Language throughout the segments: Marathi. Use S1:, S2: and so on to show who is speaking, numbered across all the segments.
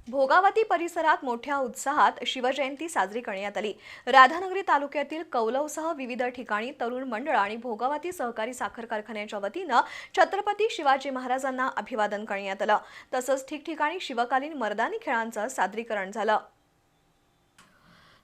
S1: भोगावती परिसरात मोठ्या उत्साहात शिवजयंती साजरी करण्यात आली। राधानगरी तालुक्यातील कौलवसह विविध ठिकाणी तरुण मंडळ आणि भोगावती सहकारी साखर कारखान्याच्या वतीनं छत्रपती शिवाजी महाराजांना अभिवादन करण्यात आलं। तसंच ठिकठिकाणी शिवकालीन मर्दानी खेळांचं सादरीकरण झालं।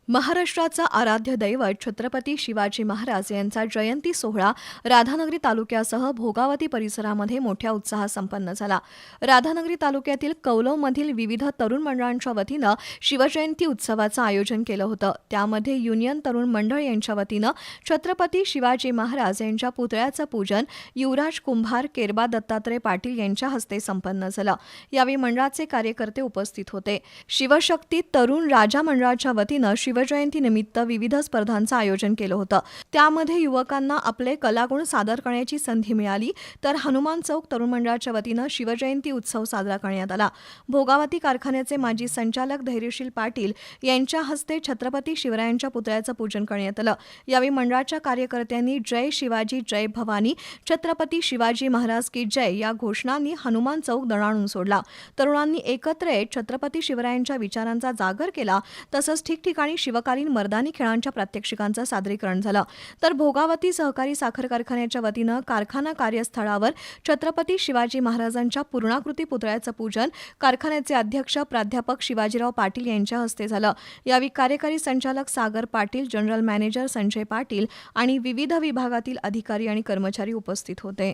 S1: महाराष्ट्राचा आराध्य दैवत छत्रपती शिवाजी महाराज यांचा जयंती सोहळा राधानगरी तालुक्यासह भोगावती परिसरामध्ये मोठ्या उत्साहात संपन्न झाला। राधानगरी तालुक्यातील कौलवमधील विविध तरुण मंडळांच्या वतीनं शिवजयंती उत्सवाचं आयोजन केलं होतं। त्यामध्ये युनियन तरुण मंडळ यांच्या वतीनं छत्रपती शिवाजी महाराज यांच्या पुतळ्याचं पूजन युवराज कुंभार, केरबा दत्तात्रय पाटील यांच्या हस्ते संपन्न झालं। यावेळी मंडळाचे कार्यकर्ते उपस्थित होते। शिवशक्ती तरुण राजा मंडळाच्या वतीनं शिवजयंतीनिमित्त विविध स्पर्धांचं आयोजन केलं होतं। त्यामध्ये युवकांना आपले कलागुण सादर करण्याची संधी मिळाली, तर हनुमान चौक तरुण मंडळाच्या वतीनं शिवजयंती उत्सव साजरा करण्यात आला। भोगावती कारखान्याचे माजी संचालक धैर्यशील पाटील यांच्या हस्ते छत्रपती शिवरायांच्या पुतळ्याचं पूजन करण्यात आलं। यावेळी मंडळाच्या कार्यकर्त्यांनी जय शिवाजी जय भवानी, छत्रपती शिवाजी महाराज की जय या घोषणांनी हनुमान चौक दणाणून सोडला। तरुणांनी एकत्र येत छत्रपती शिवरायांच्या विचारांचा जागर केला। तसंच ठिकठिकाणी शिवकालीन मर्दानी खेळांच्या प्रात्यक्षिकांचं सादरीकरण झालं। तर भोगावती सहकारी साखर कारखान्याच्या वतीनं कारखाना कार्यस्थळावर छत्रपती शिवाजी महाराजांच्या पूर्णाकृती पुतळ्याचं पूजन कारखान्याचे अध्यक्ष प्राध्यापक शिवाजीराव पाटील यांच्या हस्ते झालं। यावेळी कार्यकारी संचालक सागर पाटील, जनरल मॅनेजर संजय पाटील आणि विविध विभागातील अधिकारी आणि कर्मचारी उपस्थित होते।